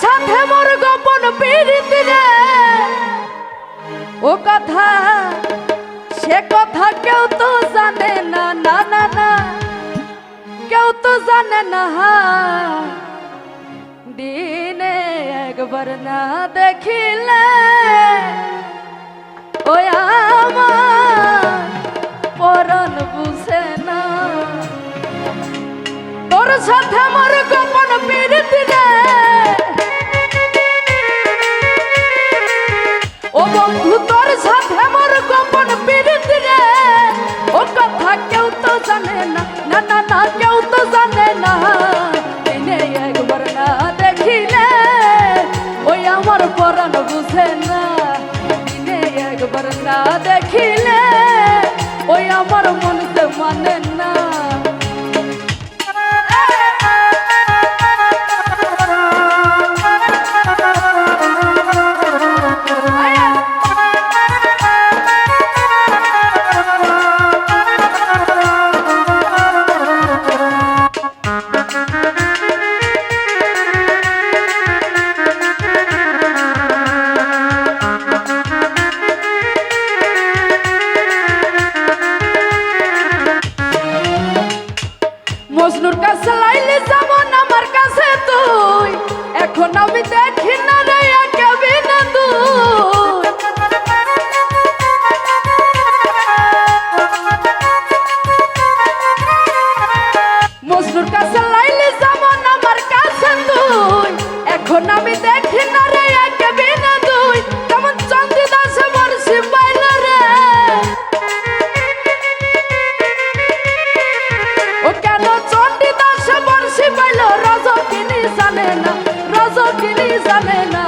সাথে মোর গোপন প্রীতি রে ও কথা সে কথা কেউ তো জানে না না না না কেউ তো জানে না দিনে একবার না দেখিলে ওই আমার পরাণ বুঝে না তোর সাথে আমার গোপন প্রীতি রে ও বন্ধু তোর সাথে আমার গোপন প্রীতি রে ও কথা কেউ তো জানে না না না না কেউ তো জানে না দিনে একবার না দেখিলে ওই আমার পরাণ বুঝে না দিনে একবার না দেখিলে ওই আমার মনতে মানে না মজনুর কাছে লাইলে যেমন আমার কাছে তুই এখন আমি দেখি না রে একেবে না তুই মজনুর কাছে লাইলে যেমন আমার কাছে তুই এখন আমি দেখি না রে একেবে না তুই তেমন চন্দ্রদাস বর্ষি পাইল রে ও কেন চন্ডীদাস বর্ষি পাইল রজকিনী জানে না